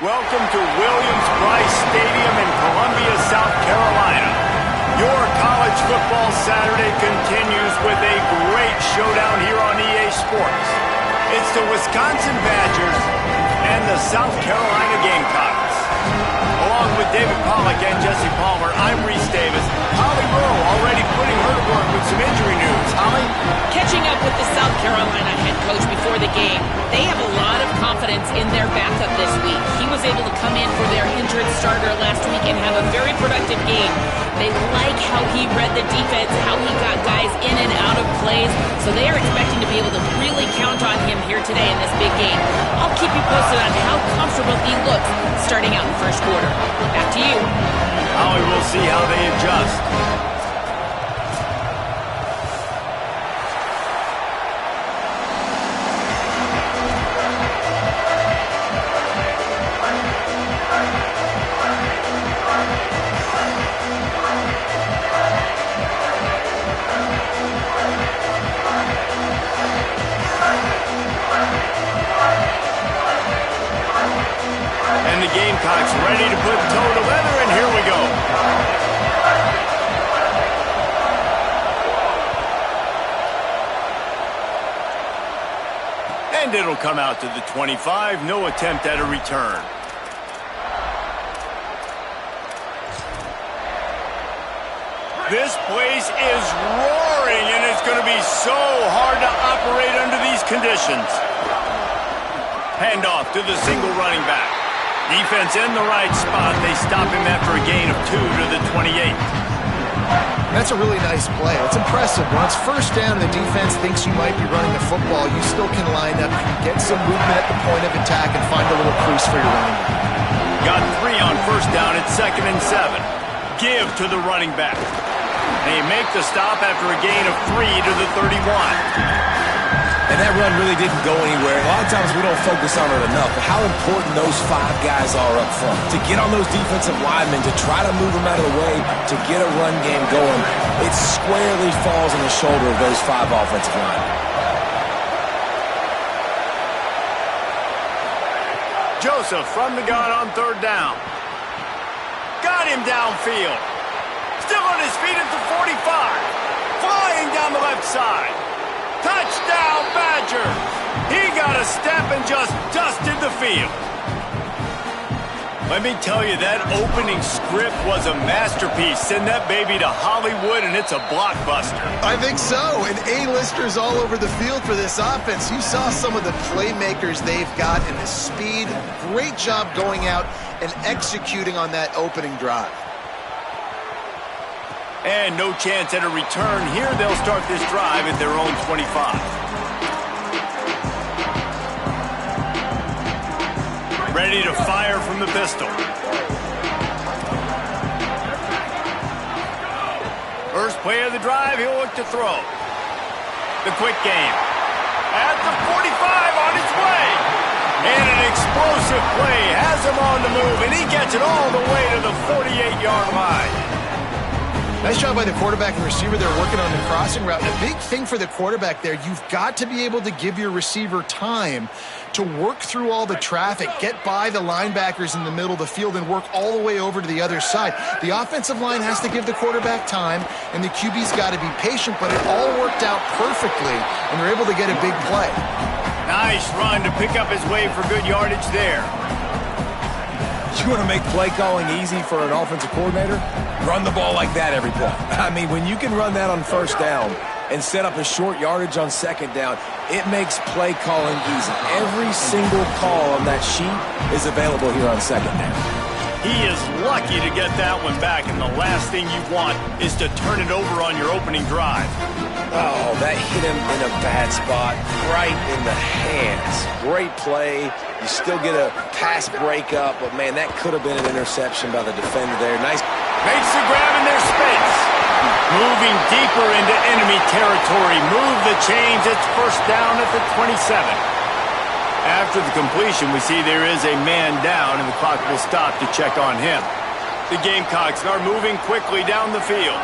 Welcome to Williams-Brice Stadium in Columbia, South Carolina. Your college football Saturday continues with a great showdown here on EA Sports. It's the Wisconsin Badgers and the South Carolina Gamecocks. Along with David Pollack and Jesse Palmer, I'm Reese Davis. Holly Rowe already putting her to work with some injury news. Holly? Catching up with the South Carolina head coach before the game, they have a lot of confidence in their backup this week. He was able to come in for their injured starter last week and have a very productive game. They like how he read the defense, how he got guys in and out of plays, so they are expecting to be able to really count on him here today in this big game. I'll keep you posted on how comfortable he looks starting out in the first quarter. Back to you. Holly, we'll see how they adjust. And the Gamecocks ready to put toe to leather, and here we go. And it'll come out to the 25. No attempt at a return. This place is roaring, and it's going to be so hard to operate under these conditions. Handoff to the single running back. Defense in the right spot. They stop him after a gain of 2 to the 28. That's a really nice play. It's impressive. When it's first down and the defense thinks you might be running the football, you still can line up, get some movement at the point of attack, and find a little crease for your running back. Got 3 on first down at 2nd and 7. Give to the running back. They make the stop after a gain of 3 to the 31. And that run really didn't go anywhere. A lot of times we don't focus on it enough, but how important those 5 guys are up front. To get on those defensive linemen, to try to move them out of the way, to get a run game going, it squarely falls on the shoulder of those 5 offensive linemen. Joseph from the gun on 3rd down. Got him downfield. Still on his feet at the 45. Flying down the left side. Touchdown, Badgers! He got a step and just dusted the field. Let me tell you, that opening script was a masterpiece. Send that baby to Hollywood, and it's a blockbuster. I think so, and A-listers all over the field for this offense. You saw some of the playmakers they've got and the speed. Great job going out and executing on that opening drive. And no chance at a return here. They'll start this drive at their own 25. Ready to fire from the pistol. First play of the drive, he'll look to throw. The quick game. At the 45 on his way. And an explosive play has him on the move, and he gets it all the way to the 48-yard line. Nice job by the quarterback and receiver. They're working on the crossing route. And a big thing for the quarterback there, you've got to be able to give your receiver time to work through all the traffic, get by the linebackers in the middle of the field, and work all the way over to the other side. The offensive line has to give the quarterback time, and the QB's got to be patient, but it all worked out perfectly, and they're able to get a big play. Nice run to pick up his way for good yardage there. You want to make play calling easy for an offensive coordinator? Run the ball like that every play. I mean, when you can run that on first down and set up a short yardage on second down, it makes play calling easy. Every single call on that sheet is available here on second down. He is lucky to get that one back, and the last thing you want is to turn it over on your opening drive. Oh, that hit him in a bad spot, right in the hands. Great play. You still get a pass breakup, but, man, that could have been an interception by the defender there. Nice. Makes the grab in their space. Moving deeper into enemy territory. Move the chains. It's first down at the 27. After the completion, we see there is a man down, and the clock will stop to check on him. The Gamecocks are moving quickly down the field.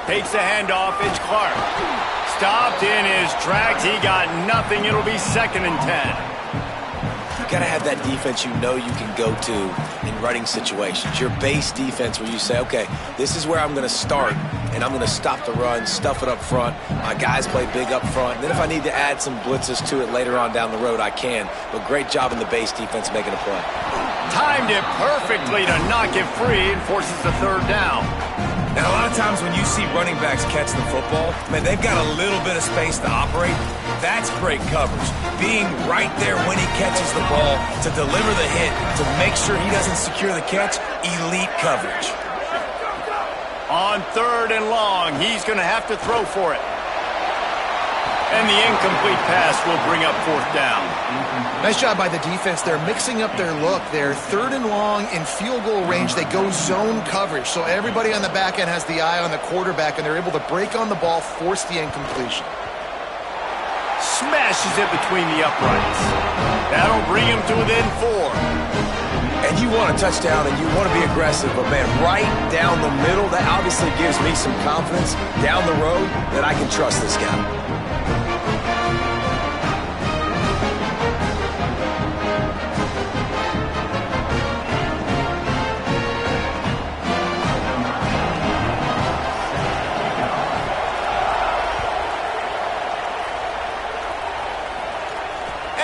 Takes the handoff. It's Clark. Stopped in his tracks. He got nothing. It'll be 2nd and 10. you got to have that defense you know you can go to in running situations. Your base defense where you say, okay, this is where I'm going to start, and I'm going to stop the run, stuff it up front. My guys play big up front. And then if I need to add some blitzes to it later on down the road, I can. But great job in the base defense making a play. Timed it perfectly to knock it free and forces the third down. Now, a lot of times when you see running backs catch the football, man, they've got a little bit of space to operate. That's great coverage. Being right there when he catches the ball to deliver the hit, to make sure he doesn't secure the catch, elite coverage. On 3rd and long, he's going to have to throw for it. And the incomplete pass will bring up 4th down. Nice job by the defense. They're mixing up their look. They're 3rd and long in field goal range. They go zone coverage. So everybody on the back end has the eye on the quarterback, and they're able to break on the ball, force the incompletion. Smashes it between the uprights. That'll bring him to within 4. And you want a touchdown and you want to be aggressive, but man, right down the middle, that obviously gives me some confidence down the road that I can trust this guy.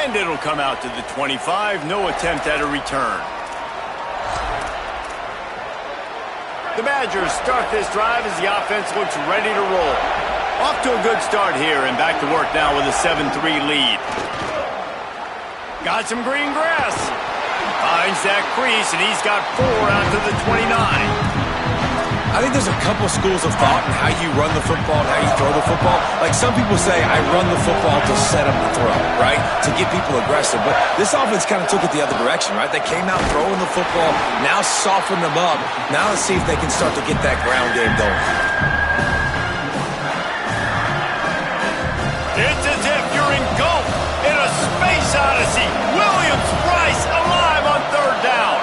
And it'll come out to the 25. No attempt at a return. The Badgers start this drive as the offense looks ready to roll. Off to a good start here and back to work now with a 7-3 lead. Got some green grass. Finds that crease, and he's got 4 out to the 29. I think there's a couple schools of thought in how you run the football and how you throw the football. Like some people say, I run the football to set up the throw, right? To get people aggressive. But this offense kind of took it the other direction, right? They came out throwing the football, now soften them up. Now let's see if they can start to get that ground game going. It's as if you're engulfed in a space odyssey. Williams-Brice alive on 3rd down.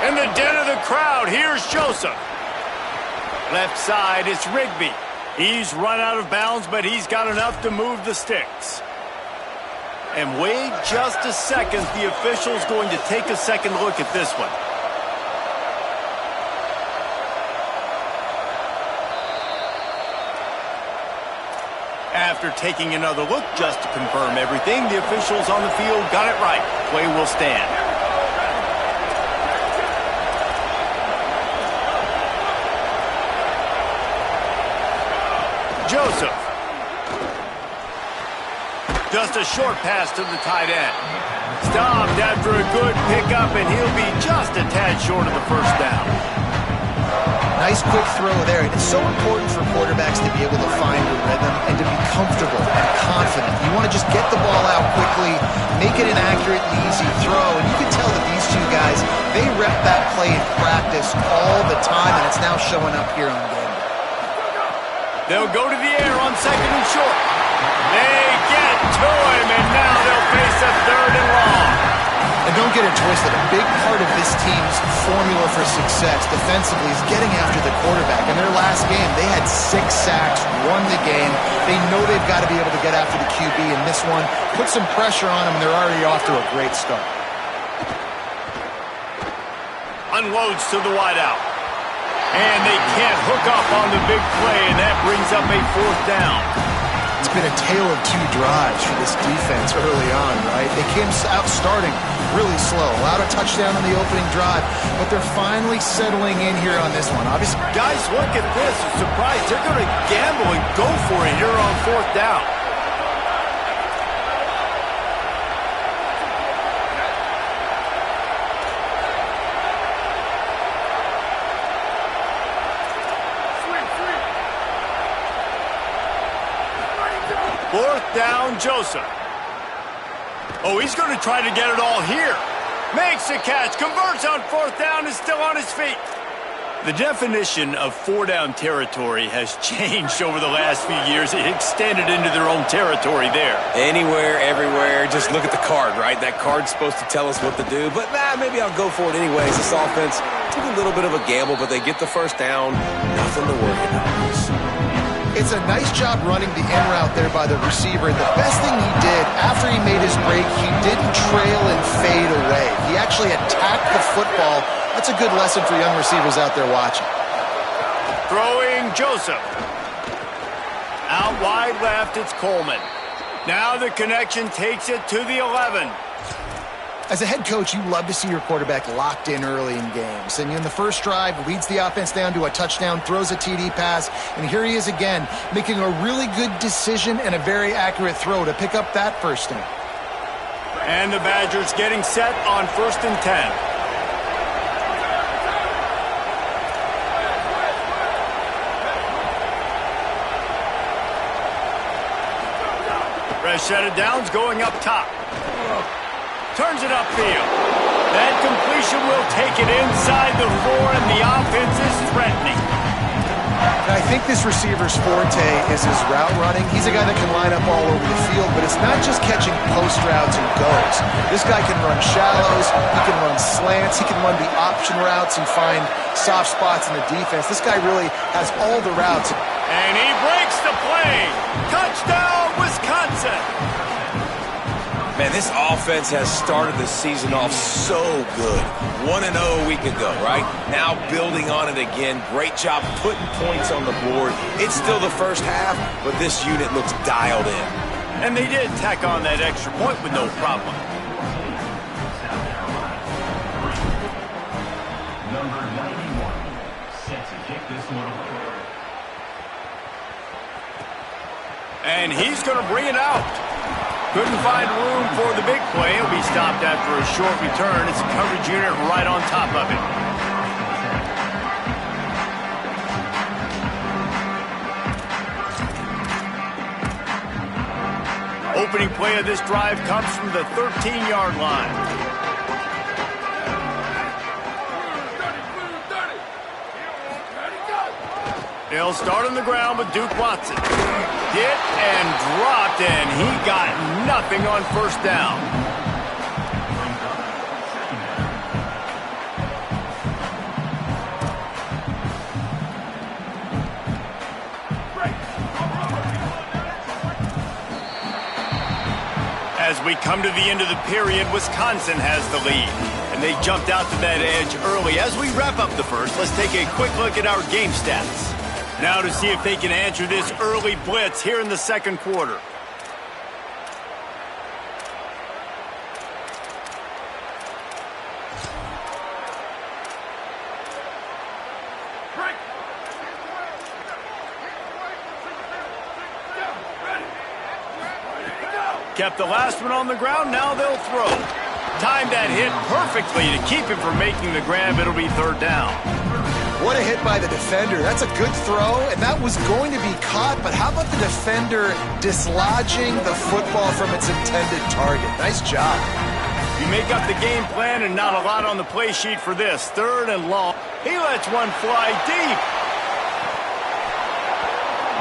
In the den of the crowd, here's Joseph. Left side, it's Rigby. He's run out of bounds, but he's got enough to move the sticks. And wait just a second. The official's going to take a second look at this one. After taking another look just to confirm everything, the officials on the field got it right. Play will stand. Joseph. Just a short pass to the tight end. Stopped after a good pickup, and he'll be just a tad short of the 1st down. Nice quick throw there. It's so important for quarterbacks to be able to find a rhythm and to be comfortable and confident. You want to just get the ball out quickly, make it an accurate and easy throw. And you can tell that these two guys, they rep that play in practice all the time, and it's now showing up here on game. They'll go to the air on 2nd and short. They get to him, and now they'll face a 3rd and long. And don't get it twisted. A big part of this team's formula for success defensively is getting after the quarterback. In their last game, they had 6 sacks, won the game. They know they've got to be able to get after the QB, and this one put some pressure on them, and they're already off to a great start. Unloads to the wideout. And they can't hook up on the big play, and that brings up a 4th down. It's been a tale of 2 drives for this defense early on, right? They came out starting really slow, allowed a touchdown on the opening drive, but they're finally settling in here on this one. Obviously, guys, look at this. I'm surprised they're going to gamble and go for it here on 4th down. Fourth down, Joseph. Oh, he's going to try to get it all here. Makes the catch, converts on 4th down, is still on his feet. The definition of 4-down territory has changed over the last few years. It extended into their own territory there. Anywhere, everywhere, just look at the card, right? That card's supposed to tell us what to do, but maybe I'll go for it anyways. This offense took a little bit of a gamble, but they get the 1st down. Nothing to worry about. It's a nice job running the in route there by the receiver. And the best thing he did after he made his break, he didn't trail and fade away. He actually attacked the football. That's a good lesson for young receivers out there watching. Throwing Joseph. Out wide left, it's Coleman. Now the connection takes it to the 11. As a head coach, you love to see your quarterback locked in early in games. And in the first drive, leads the offense down to a touchdown, throws a TD pass, and here he is again, making a really good decision and a very accurate throw to pick up that first down. And the Badgers getting set on 1st and 10. Fresh set of downs going up top. Turns it upfield. That completion will take it inside the 4, and the offense is threatening. I think this receiver's forte is his route running. He's a guy that can line up all over the field, but it's not just catching post routes and goes. This guy can run shallows, he can run slants, he can run the option routes and find soft spots in the defense. This guy really has all the routes. And he breaks the play. Touchdown, Wisconsin. Man, this offense has started the season off so good. 1-0 a week ago, right? Now building on it again. Great job putting points on the board. It's still the first half, but this unit looks dialed in. And they did tack on that extra point with no problem. Number 91, set to kick this one away. And he's going to bring it out. Couldn't find room for the big play. He'll be stopped after a short return. It's a coverage unit right on top of it. Opening play of this drive comes from the 13-yard line. They'll start on the ground with Duke Watson. Hit and dropped, and he got nothing on first down. As we come to the end of the period, Wisconsin has the lead. And they jumped out to that edge early. As we wrap up the first, let's take a quick look at our game stats. Now to see if they can answer this early blitz here in the second quarter. Kept the last one on the ground, now they'll throw. Timed that hit perfectly to keep him from making the grab. It'll be third down. What a hit by the defender. That's a good throw, and that was going to be caught, but how about the defender dislodging the football from its intended target? Nice job. You make up the game plan and not a lot on the play sheet for this. Third and long. He lets one fly deep.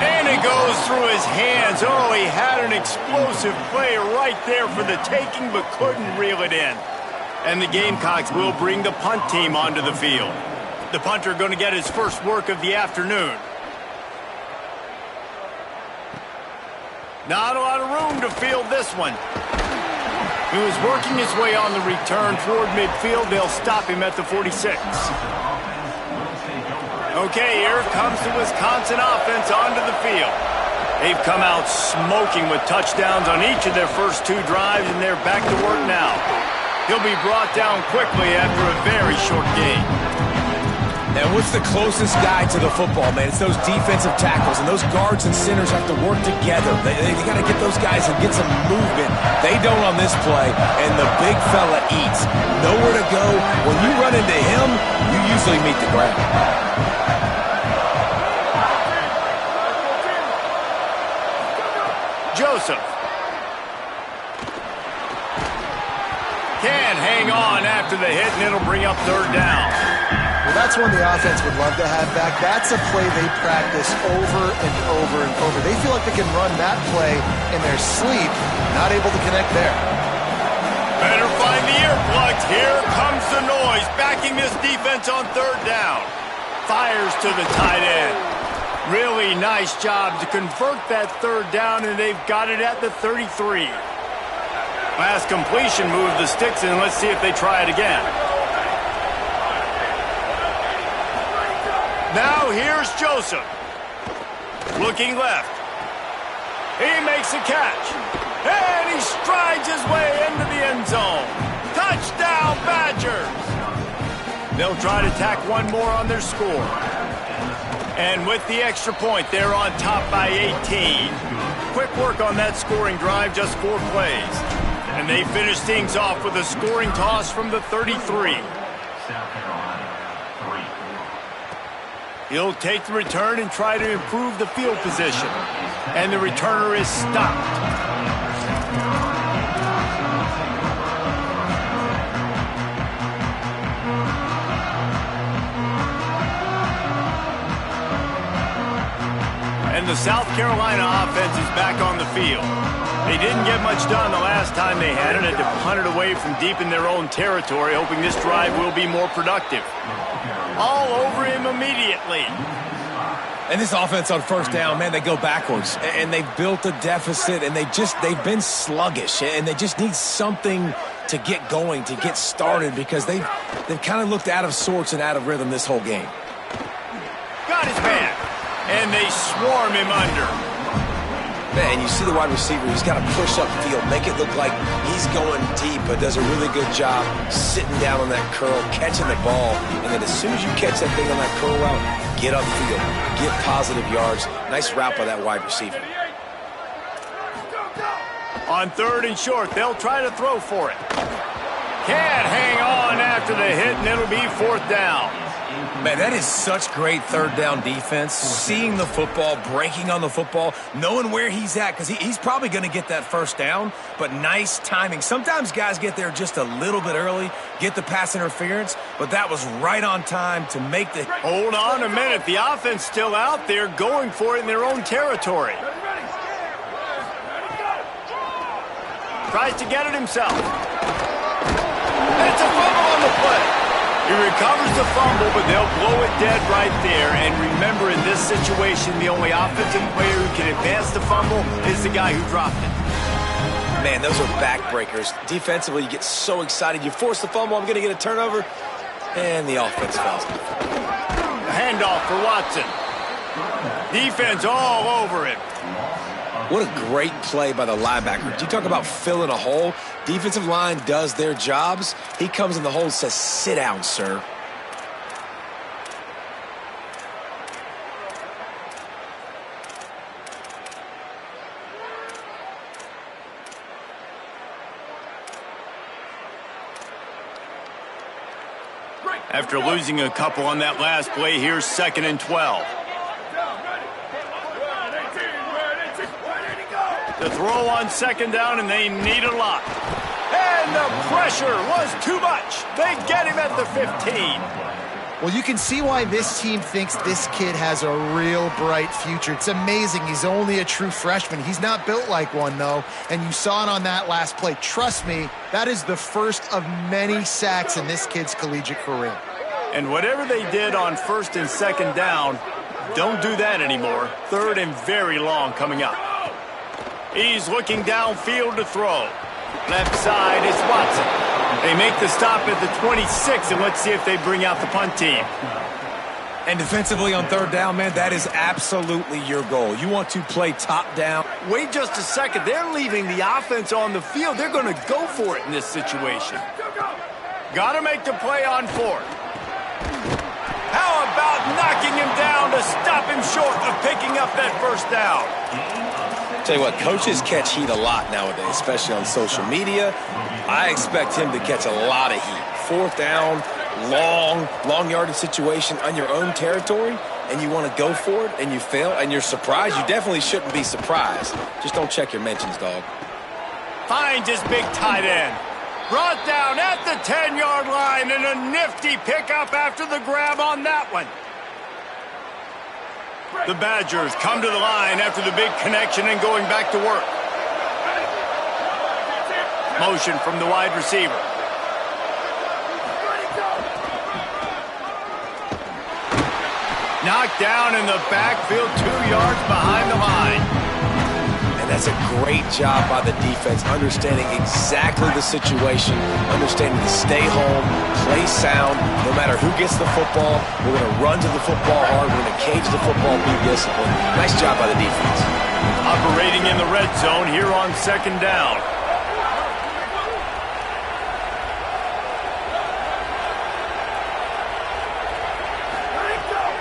And it goes through his hands. Oh, he had an explosive play right there for the taking, but couldn't reel it in. And the Gamecocks will bring the punt team onto the field. The punter going to get his first work of the afternoon. Not a lot of room to field this one. He was working his way on the return toward midfield. They'll stop him at the 46. Okay, here comes the Wisconsin offense onto the field. They've come out smoking with touchdowns on each of their first 2 drives, and they're back to work now. He'll be brought down quickly after a very short game. And what's the closest guy to the football, man? It's those defensive tackles, and those guards and centers have to work together. They got to get those guys and get some movement. They don't on this play, and the big fella eats. Nowhere to go. When you run into him, you usually meet the ground. Joseph. Can't hang on after the hit, and it'll bring up third down. Well, that's one the offense would love to have back. That's a play they practice over and over and over. They feel like they can run that play in their sleep, not able to connect there. Better find the earplugs. Here comes the noise, backing this defense on third down. Fires to the tight end. Really nice job to convert that third down, and they've got it at the 33. Last completion moved the sticks, and let's see if they try it again. Now here's Joseph. Looking left. He makes a catch. And he strides his way into the end zone. Touchdown, Badgers! They'll try to tack one more on their score. And with the extra point, they're on top by 18. Quick work on that scoring drive, just 4 plays. And they finish things off with a scoring toss from the 33. He'll take the return and try to improve the field position. And the returner is stopped. And the South Carolina offense is back on the field. They didn't get much done the last time they had it. Had to punt it away from deep in their own territory, hoping this drive will be more productive. All over him immediately. And this offense on first down, man, they go backwards. And they've built a deficit, and they've been sluggish. And they just need something to get going, to get started, because they've kind of looked out of sorts and out of rhythm this whole game. Got his man. And they swarm him under. Man, you see the wide receiver, he's got to push up field, make it look like he's going deep, but does a really good job sitting down on that curl, catching the ball, and then as soon as you catch that thing on that curl route, get upfield, get positive yards. Nice route by that wide receiver. On 3rd and short, they'll try to throw for it. Can't hang on after the hit, and it'll be 4th down. Man, that is such great third down defense. Seeing the football, breaking on the football, knowing where he's at, because he's probably going to get that first down, but nice timing. Sometimes guys get there just a little bit early, get the pass interference, but that was right on time to make the... Hold on a minute. The offense still out there going for it in their own territory. Tries to get it himself. It's a fumble on the play. He recovers the fumble, but they'll blow it dead right there. And remember, in this situation, the only offensive player who can advance the fumble is the guy who dropped it. Man, those are backbreakers. Defensively, you get so excited. You force the fumble, I'm going to get a turnover, and the offense fails. Handoff for Watson. Defense all over him. What a great play by the linebacker. You talk about filling a hole. Defensive line does their jobs. He comes in the hole and says, sit down, sir. After losing a couple on that last play, here's 2nd and 12. The throw on 2nd down, and they need a lot. And the pressure was too much. They get him at the 15. Well, you can see why this team thinks this kid has a real bright future. It's amazing. He's only a true freshman. He's not built like one, though, and you saw it on that last play. Trust me, that is the first of many sacks in this kid's collegiate career. And whatever they did on 1st and 2nd down, don't do that anymore. 3rd and very long coming up. He's looking downfield to throw. Left side is Watson. They make the stop at the 26, and let's see if they bring out the punt team. And defensively on 3rd down, man, that is absolutely your goal. You want to play top down. Wait just a second. They're leaving the offense on the field. They're going to go for it in this situation. Got to make the play on 4th. How about knocking him down to stop him short of picking up that 1st down? Tell you what, coaches catch heat a lot nowadays, especially on social media. I expect him to catch a lot of heat. 4th down, long yardage situation on your own territory, and you want to go for it, and you fail, and you're surprised. You definitely shouldn't be surprised. Just don't check your mentions, dog. Finds his big tight end. Brought down at the 10-yard line, and a nifty pickup after the grab on that one. The Badgers come to the line after the big connection and going back to work. Motion from the wide receiver. Knocked down in the backfield, 2 yards behind the line. And that's a great job by the defense, understanding exactly the situation, understanding to stay home, play sound. No matter who gets the football, we're going to run to the football hard. We're going to cage the football, be disciplined. Nice job by the defense. Operating in the red zone here on 2nd down.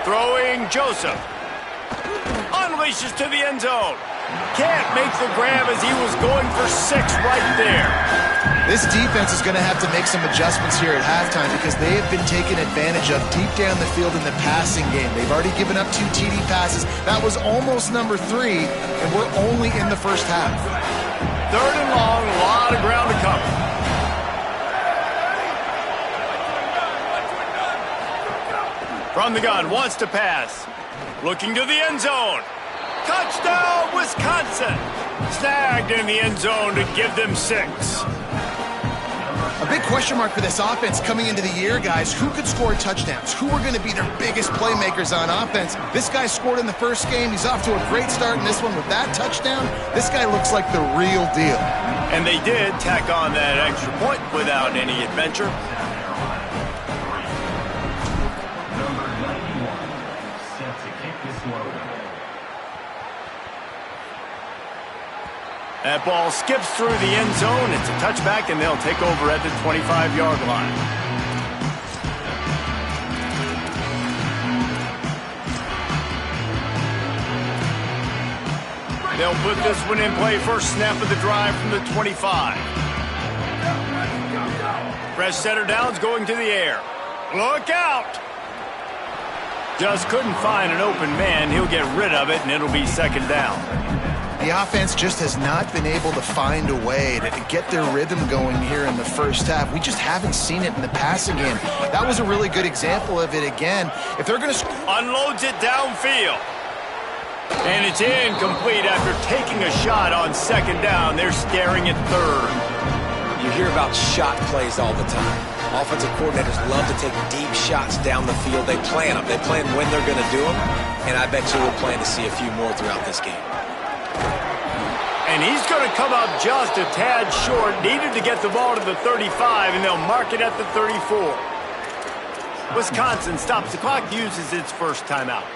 Throwing Joseph. Unleashes to the end zone. Can't make the grab as he was going for 6 right there. This defense is going to have to make some adjustments here at halftime because they have been taken advantage of deep down the field in the passing game. They've already given up 2 TD passes. That was almost number 3, and we're only in the first half. 3rd and long, a lot of ground to cover. From the gun, wants to pass. Looking to the end zone. Touchdown, Wisconsin! Snagged in the end zone to give them 6. A big question mark for this offense coming into the year, guys. Who could score touchdowns? Who are going to be their biggest playmakers on offense? This guy scored in the first game. He's off to a great start in this one with that touchdown. This guy looks like the real deal. And they did tack on that extra point without any adventure. That ball skips through the end zone. It's a touchback, and they'll take over at the 25-yard line. They'll put this one in play. First snap of the drive from the 25. Fresh setter downs going to the air. Look out! Just couldn't find an open man. He'll get rid of it, and it'll be 2nd down. The offense just has not been able to find a way to get their rhythm going here in the first half. We just haven't seen it in the passing game. That was a really good example of it again. If they're going to... Unloads it downfield. And it's incomplete after taking a shot on 2nd down. They're staring at 3rd. You hear about shot plays all the time. Offensive coordinators love to take deep shots down the field. They plan them. They plan when they're going to do them. And I bet you we'll plan to see a few more throughout this game. And he's going to come up just a tad short. Needed to get the ball to the 35, and they'll mark it at the 34. Wisconsin stops the clock, uses its first timeout.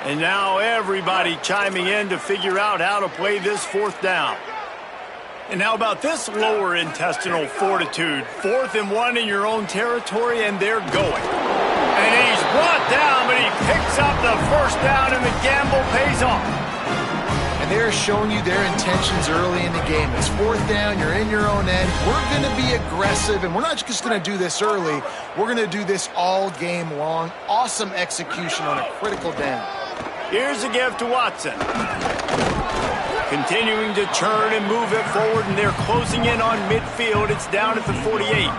And now everybody chiming in to figure out how to play this 4th down. And how about this lower intestinal fortitude? 4th and 1 in your own territory, and they're going. And he's brought down, but he picks up the first down, and the gamble pays off. They're showing you their intentions early in the game. It's 4th down. You're in your own end. We're going to be aggressive, and we're not just going to do this early. We're going to do this all game long. Awesome execution on a critical down. Here's a give to Watson. Continuing to churn and move it forward, and they're closing in on midfield. It's down at the 48.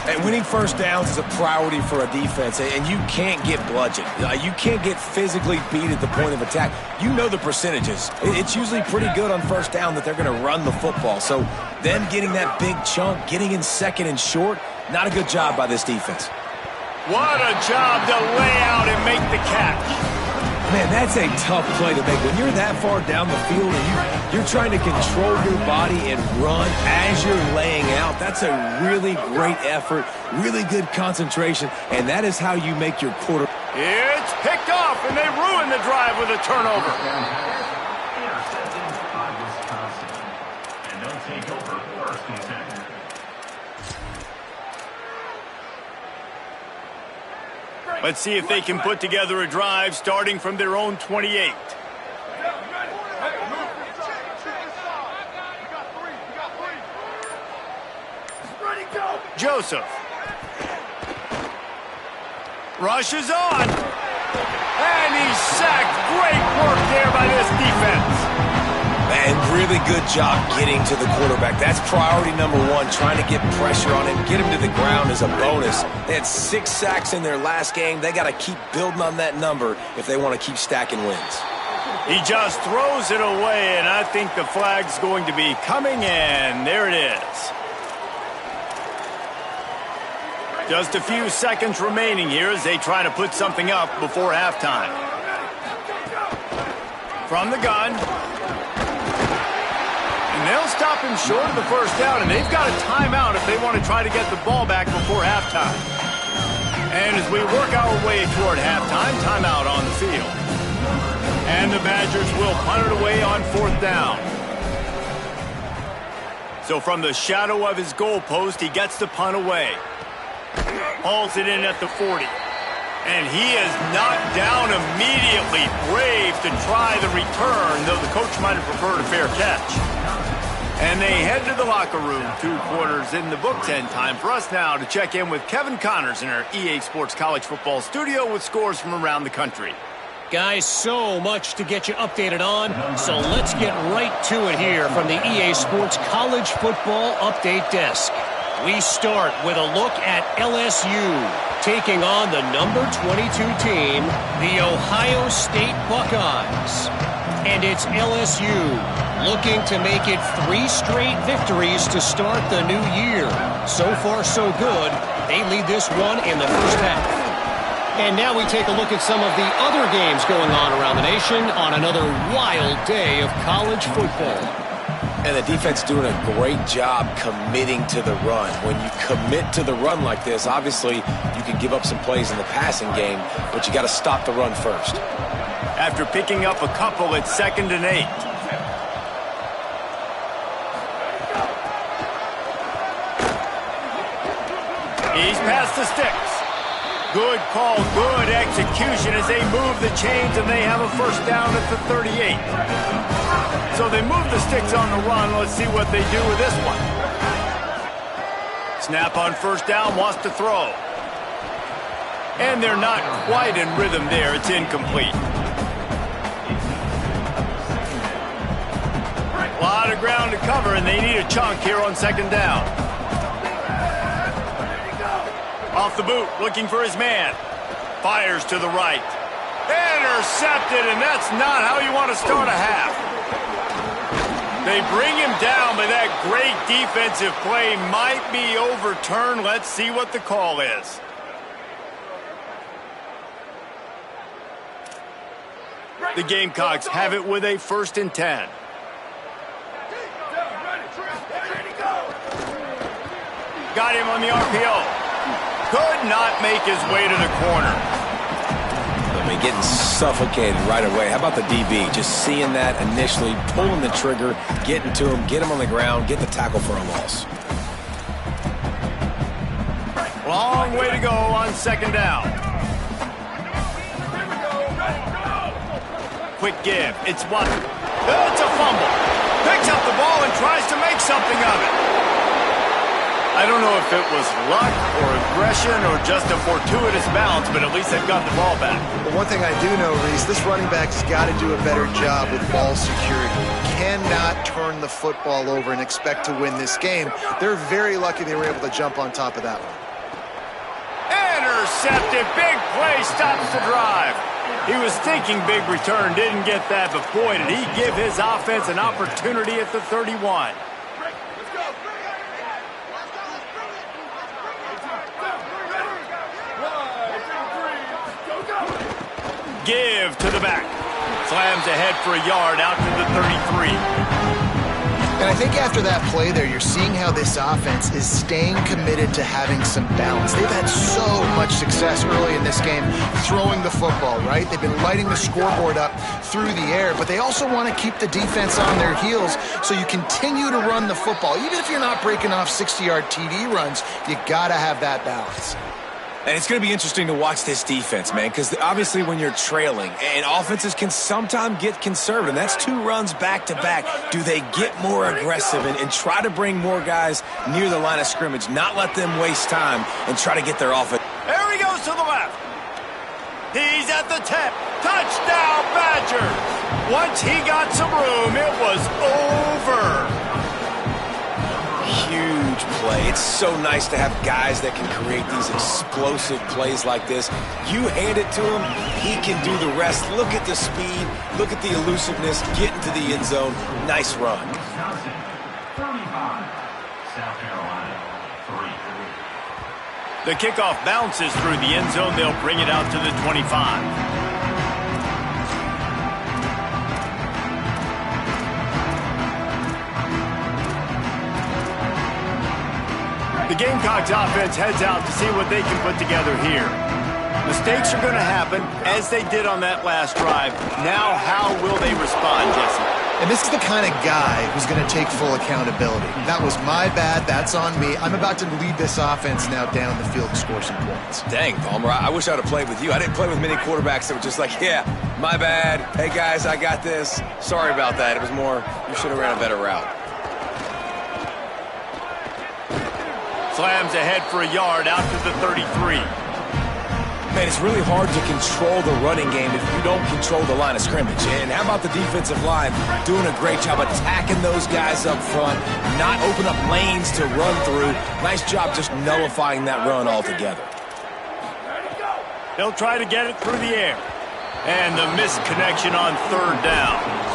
And winning first downs is a priority for a defense, and you can't get bludgeoned. You can't get physically beat at the point of attack. You know the percentages. It's usually pretty good on first down that they're going to run the football. So them getting that big chunk, getting in 2nd and short, not a good job by this defense. What a job to lay out and make the catch. Man, that's a tough play to make. When you're that far down the field and you're trying to control your body and run as you're laying out, that's a really great effort, really good concentration, and that is how you make your quarter. It's picked off, and they ruin the drive with a turnover. And they'll take over 1st and 10. Let's see if they can put together a drive starting from their own 28. Joseph. Rushes on. And he's sacked. Great work there by this defense. And really good job getting to the quarterback. That's priority number 1, trying to get pressure on him. Get him to the ground as a bonus. They had 6 sacks in their last game. They got to keep building on that number if they want to keep stacking wins. He just throws it away, and I think the flag's going to be coming in. There it is. Just a few seconds remaining here as they try to put something up before halftime. From the gun. And they'll stop him short of the first down, and they've got a timeout if they want to try to get the ball back before halftime. And as we work our way toward halftime, timeout on the field. And the Badgers will punt it away on 4th down. So from the shadow of his goalpost, he gets the punt away. Hauls it in at the 40. And he is knocked down immediately. Brave to try the return, though the coach might have preferred a fair catch. And they head to the locker room. 2 quarters in the books, and time for us now to check in with Kevin Connors in our EA Sports College Football studio with scores from around the country. Guys, so much to get you updated on, so let's get right to it here from the EA Sports College Football Update Desk. We start with a look at LSU taking on the number 22 team, the Ohio State Buckeyes. And it's LSU looking to make it 3 straight victories to start the new year. So far, so good. They lead this one in the first half. And now we take a look at some of the other games going on around the nation on another wild day of college football. And the defense doing a great job committing to the run. When you commit to the run like this, obviously you can give up some plays in the passing game, but you got to stop the run first. After picking up a couple, it's 2nd and 8. He's past the sticks. Good call, good execution as they move the chains, and they have a first down at the 38. So they move the sticks on the run. Let's see what they do with this one. Snap on first down, wants to throw. And they're not quite in rhythm there. It's incomplete. A lot of ground to cover, and they need a chunk here on 2nd down. Off the boot, looking for his man. Fires to the right. Intercepted, and that's not how you want to start a half. They bring him down, but that great defensive play might be overturned. Let's see what the call is. The Gamecocks have it with a 1st and 10. Got him on the RPO. Could not make his way to the corner. I mean, getting suffocated right away. How about the DB? Just seeing that initially, pulling the trigger, getting to him, get him on the ground, get the tackle for a loss. Long way to go on 2nd down. Quick give. It's one. It's a fumble. Picks up the ball and tries to make something of it. I don't know if it was luck or aggression or just a fortuitous bounce, but at least they've got the ball back. But one thing I do know, Reese, this running back's got to do a better job with ball security. Cannot turn the football over and expect to win this game. They're very lucky they were able to jump on top of that one. Intercepted. Big play stops the drive. He was thinking big return, didn't get that, but boy, did he give his offense an opportunity at the 31. Give to the back. Slams ahead for a yard out to the 33. And I think after that play there, you're seeing how this offense is staying committed to having some balance. They've had so much success early in this game throwing the football, right? They've been lighting the scoreboard up through the air, but they also want to keep the defense on their heels so you continue to run the football. Even if you're not breaking off 60-yard TD runs, you got to have that balance. And it's going to be interesting to watch this defense, man, because obviously when you're trailing, and offenses can sometimes get conservative. That's 2 runs back-to-back. Do they get more aggressive and try to bring more guys near the line of scrimmage, not let them waste time and try to get their offense? There he goes to the left. He's at the 10. Touchdown, Badgers. Once he got some room, it was over. Huge play. It's so nice to have guys that can create these explosive plays like this. You hand it to him, he can do the rest. Look at the speed, look at the elusiveness, get into the end zone. Nice run. Wisconsin, 35. South Carolina, 3. The kickoff bounces through the end zone. They'll bring it out to the 25. The Gamecocks offense heads out to see what they can put together here. Mistakes are going to happen, as they did on that last drive. Now, how will they respond, Jesse? And this is the kind of guy who's going to take full accountability. That was my bad. That's on me. I'm about to lead this offense now down the field to score some points. Dang, Palmer, I wish I would have played with you. I didn't play with many quarterbacks that were just like, yeah, my bad. Hey, guys, I got this. Sorry about that. It was more, you should have ran a better route. Slams ahead for a yard out to the 33. Man, it's really hard to control the running game if you don't control the line of scrimmage. And how about the defensive line doing a great job attacking those guys up front, not open up lanes to run through. Nice job just nullifying that run altogether. They'll try to get it through the air. And the missed connection on third down.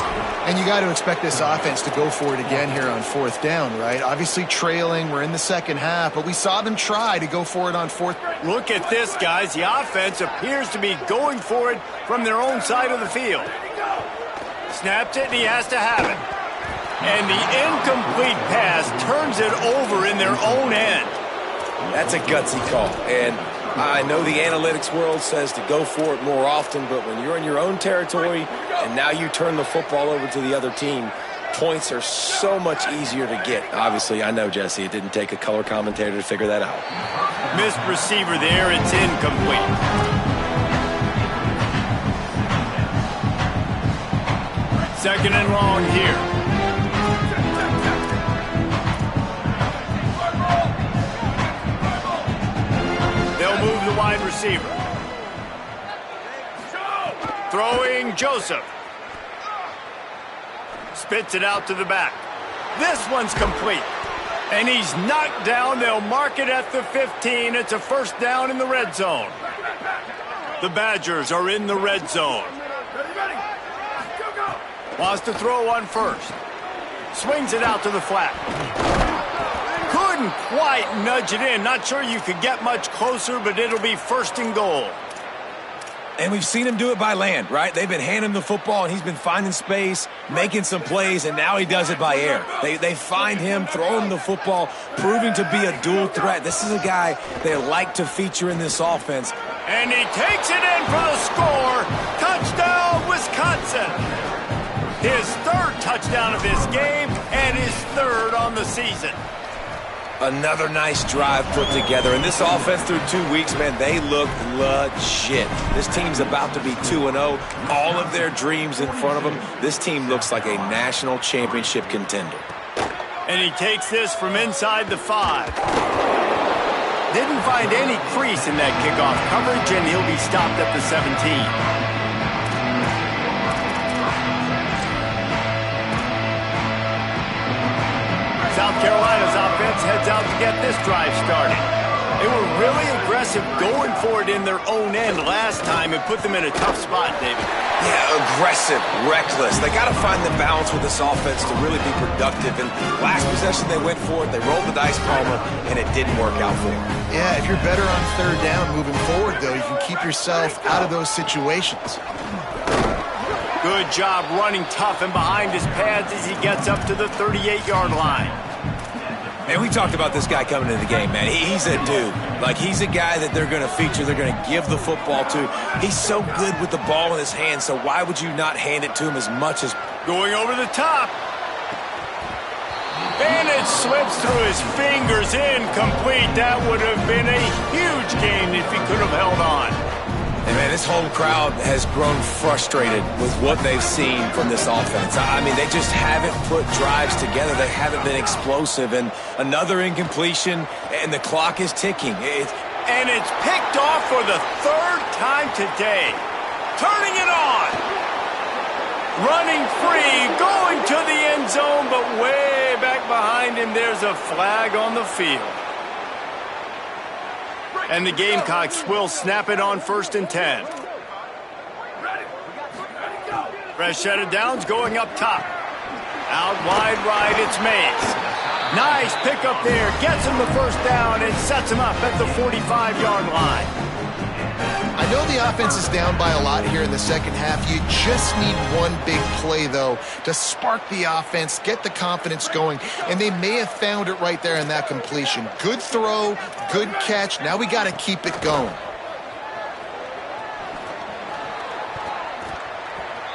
And you got to expect this offense to go for it again here on fourth down, right? Obviously trailing, we're in the second half, but we saw them try to go for it on fourth. Look at this, guys. The offense appears to be going for it from their own side of the field. Snaps it, and he has to have it. And the incomplete pass turns it over in their own end. That's a gutsy call. And I know the analytics world says to go for it more often, but when you're in your own territory and now you turn the football over to the other team, points are so much easier to get. Obviously, I know, Jesse, it didn't take a color commentator to figure that out. Missed receiver there. It's incomplete. Second and long here. They'll move the wide receiver. Throwing Joseph. Spits it out to the back. This one's complete. And he's knocked down. They'll mark it at the 15. It's a first down in the red zone. The Badgers are in the red zone. Wants to throw on first. Swings it out to the flat. Couldn't quite nudge it in. Not sure you could get much closer, but it'll be first and goal. And we've seen him do it by land, right? They've been handing him the football, and he's been finding space, making some plays, and now he does it by air. They find him, throw him the football, proving to be a dual threat. This is a guy they like to feature in this offense. And he takes it in for the score. Touchdown, Wisconsin. His third touchdown of this game and his third on the season. Another nice drive put together. And this offense through 2 weeks, man, they look legit. This team's about to be 2-0. All of their dreams in front of them. This team looks like a national championship contender. And he takes this from inside the 5. Didn't find any crease in that kickoff coverage, and he'll be stopped at the 17. South Carolina's offense heads out to get this drive started. They were really aggressive going for it in their own end last time and put them in a tough spot, David. Yeah, aggressive, reckless. They got to find the balance with this offense to really be productive. And last possession, they went for it. They rolled the dice, Palmer, and it didn't work out for them. Yeah, if you're better on third down moving forward, though, you can keep yourself out of those situations. Good job running tough and behind his pads as he gets up to the 38-yard line. And we talked about this guy coming into the game, man. He's a dude. Like, he's a guy that they're going to feature, they're going to give the football to. He's so good with the ball in his hands, so why would you not hand it to him as much as... Going over the top. And it slips through his fingers, incomplete. That would have been a huge gain if he could have held on. And, man, this home crowd has grown frustrated with what they've seen from this offense. I mean, they just haven't put drives together. They haven't been explosive. And another incompletion, and the clock is ticking. And it's picked off for the third time today. Turning it on. Running free, going to the end zone, but way back behind him, there's a flag on the field. And the Gamecocks will snap it on 1st and 10. Fresh set of downs going up top. Out wide right, it's Mays. Nice pickup there. Gets him the first down and sets him up at the 45-yard line. I know the offense is down by a lot here in the second half. You just need one big play, though, to spark the offense, get the confidence going, and they may have found it right there in that completion. Good throw, good catch. Now we got to keep it going.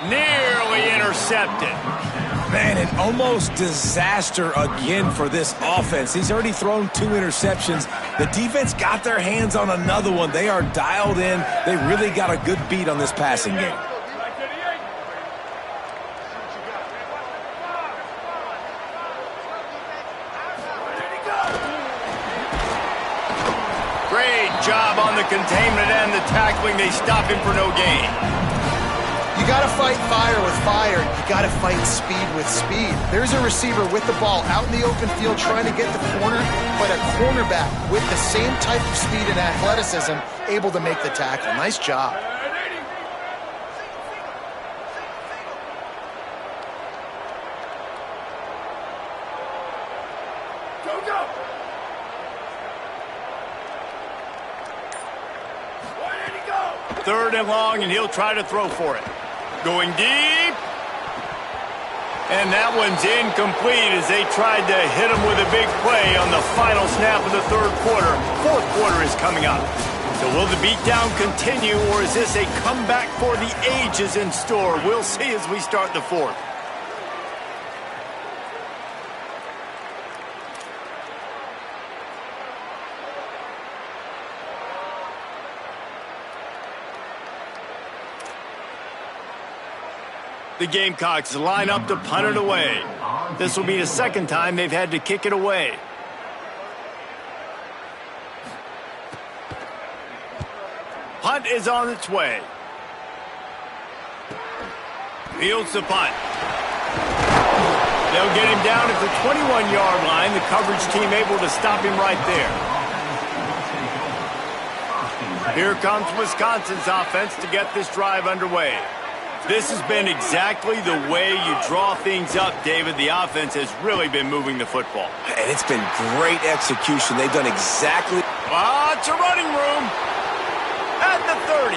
Nearly intercepted. Man, an almost disaster again for this offense. He's already thrown 2 interceptions. The defense got their hands on another one. They are dialed in. They really got a good beat on this passing game. Great job on the containment and the tackling. They stop him for no gain. You got to fight fire with fire. You got to fight speed with speed. There's a receiver with the ball out in the open field trying to get the corner, but a cornerback with the same type of speed and athleticism able to make the tackle. Nice job. Go! 3rd and long, and he'll try to throw for it. Going deep. And that one's incomplete as they tried to hit him with a big play on the final snap of the 3rd quarter. 4th quarter is coming up. So will the beatdown continue, or is this a comeback for the ages in store? We'll see as we start the 4th. The Gamecocks line up to punt it away. This will be the 2nd time they've had to kick it away. Punt is on its way. Fields the punt. They'll get him down at the 21-yard line. The coverage team able to stop him right there. Here comes Wisconsin's offense to get this drive underway. This has been exactly the way you draw things up, David. The offense has really been moving the football. And it's been great execution. They've done exactly... Lots of running room. At the 30.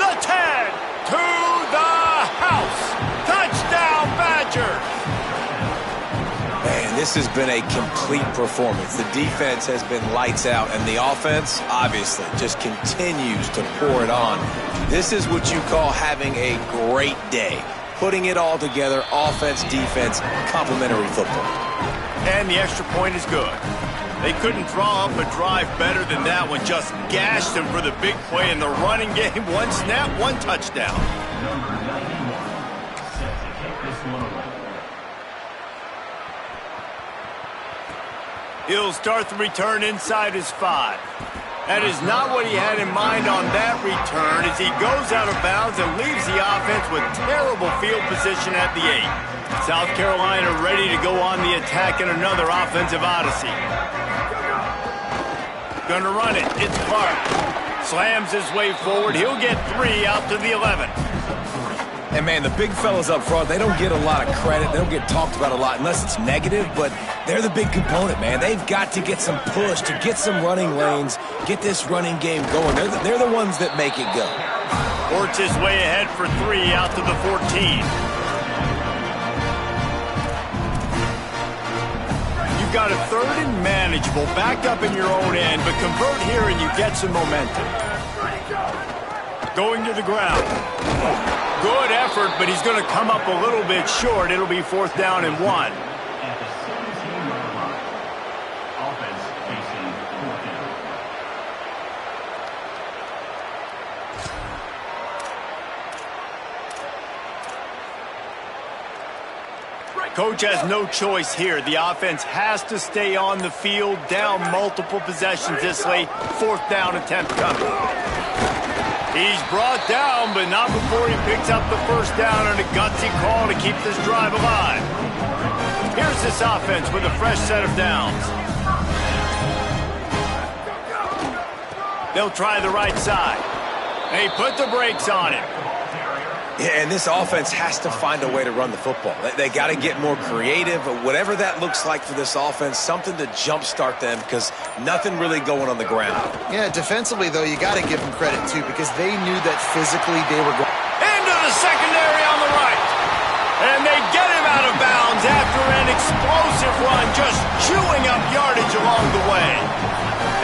The 10. To the house. Touchdown, Badgers. Man, this has been a complete performance. The defense has been lights out, and the offense, obviously, just continues to pour it on. This is what you call having a great day. Putting it all together, offense, defense, complementary football. And the extra point is good. They couldn't draw up a drive better than that one. Just gashed them for the big play in the running game. 1 snap, 1 touchdown. Number 91, set to kick this one away. He'll start the return inside his 5. That is not what he had in mind on that return as he goes out of bounds and leaves the offense with terrible field position at the 8. South Carolina ready to go on the attack in another offensive odyssey. Gonna run it. It's Clark. Slams his way forward. He'll get 3 out to the 11. And, man, the big fellas up front, they don't get a lot of credit. They don't get talked about a lot unless it's negative, but they're the big component, man. They've got to get some push, to get some running lanes, get this running game going. They're the ones that make it go. Works his way ahead for 3 out to the 14. You've got a 3rd and manageable, back up in your own end, but convert here and you get some momentum. Going to the ground. Good effort, but he's going to come up a little bit short. It'll be 4th down and 1. At the 17-yard line, offense facing 4th down. Coach has no choice here. The offense has to stay on the field, down multiple possessions this late. 4th down attempt coming. He's brought down, but not before he picks up the 1st down and a gutsy call to keep this drive alive. Here's this offense with a fresh set of downs. They'll try the right side. They put the brakes on him. Yeah, and this offense has to find a way to run the football. They got to get more creative, whatever that looks like for this offense, something to jumpstart them because nothing really going on the ground. Yeah, defensively, though, you got to give them credit, too, because they knew that physically they were going. Into the secondary on the right. And they get him out of bounds after an explosive run, just chewing up yardage along the way.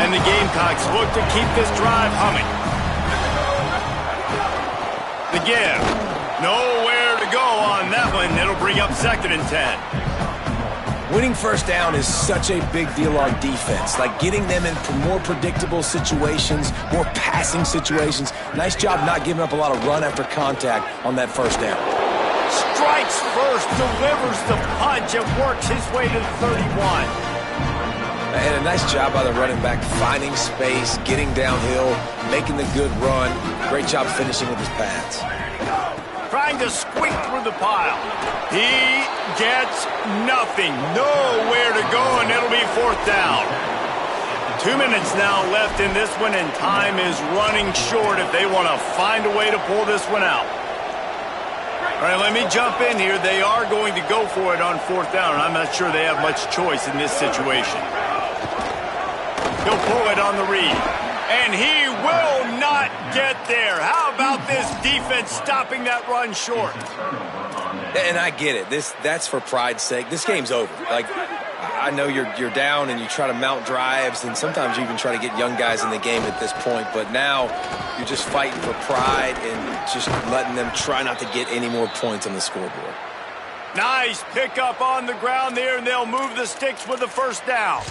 And the Gamecocks look to keep this drive humming. The give. Nowhere to go on that one. It'll bring up 2nd and 10. Winning first down is such a big deal on defense, like getting them in more predictable situations, more passing situations. Nice job not giving up a lot of run after contact on that first down. Strikes first, delivers the punch, and works his way to the 31. And a nice job by the running back, finding space, getting downhill, making the good run. Great job finishing with his pads. Trying to squeak through the pile. He gets nothing. Nowhere to go, and it'll be 4th down. 2 minutes now left in this one, and time is running short if they want to find a way to pull this one out. All right, let me jump in here. They are going to go for it on 4th down, and I'm not sure they have much choice in this situation. He'll pull it on the read. And he will not get there. How about this defense stopping that run short? And I get it. That's for pride's sake. This game's over. Like, I know you're down and you try to mount drives, and sometimes you even try to get young guys in the game at this point. But now you're just fighting for pride and just letting them try not to get any more points on the scoreboard. Nice pickup on the ground there, and they'll move the sticks with the 1st down.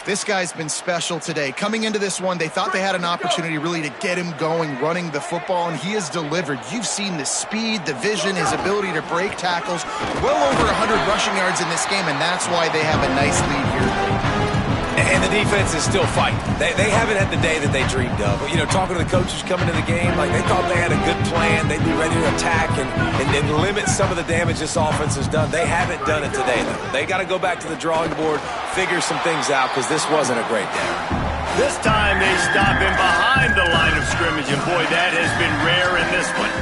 This guy's been special today. Coming into this one, they thought they had an opportunity really to get him going, running the football, and he has delivered. You've seen the speed, the vision, his ability to break tackles. Well over 100 rushing yards in this game, and that's why they have a nice lead here. And the defense is still fighting. They haven't had the day that they dreamed of. You know, talking to the coaches coming to the game, like they thought they had a good plan. They'd be ready to attack and limit some of the damage this offense has done. They haven't done it today, though. They got to go back to the drawing board, figure some things out, because this wasn't a great day. This time they stop him behind the line of scrimmage, and boy, that has been rare in this one.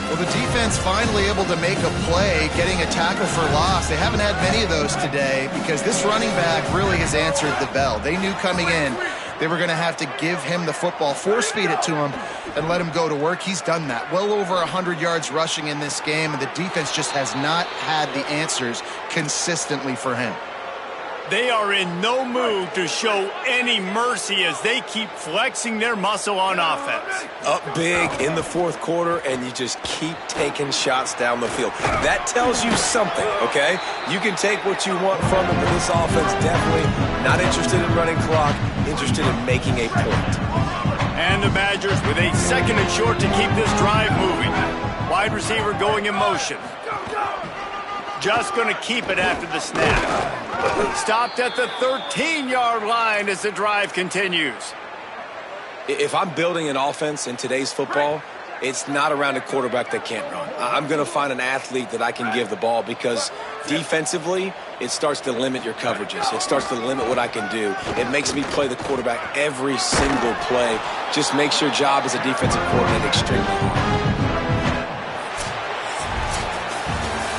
Well, the defense finally able to make a play, getting a tackle for loss. They haven't had many of those today because this running back really has answered the bell. They knew coming in they were going to have to give him the football, force feed it to him, and let him go to work. He's done that. Well over 100 yards rushing in this game, and the defense just has not had the answers consistently for him. They are in no mood to show any mercy as they keep flexing their muscle on offense. Up big in the 4th quarter, and you just keep taking shots down the field. That tells you something, okay? You can take what you want from them, but this offense definitely not interested in running clock, interested in making a point. And the Badgers with a 2nd and short to keep this drive moving. Wide receiver going in motion. Just going to keep it after the snap. Stopped at the 13-yard line as the drive continues. If I'm building an offense in today's football, it's not around a quarterback that can't run. I'm going to find an athlete that I can give the ball because defensively, it starts to limit your coverages. It starts to limit what I can do. It makes me play the quarterback every single play. Just makes your job as a defensive coordinator extremely hard.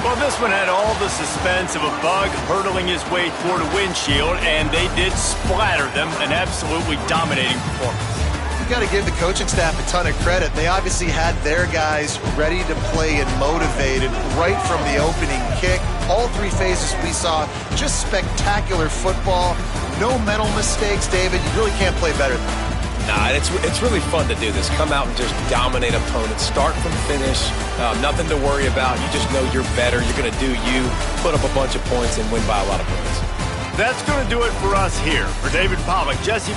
Well, this one had all the suspense of a bug hurtling his way toward a windshield, and they did splatter them, an absolutely dominating performance. You got to give the coaching staff a ton of credit. They obviously had their guys ready to play and motivated right from the opening kick. All 3 phases we saw, just spectacular football. No mental mistakes, David. You really can't play better than that. Nah, it's really fun to do this. Come out and just dominate opponents. Start from finish. Nothing to worry about. You just know you're better. You're going to do you, put up a bunch of points, and win by a lot of points. That's going to do it for us here. For David Pollack, Jesse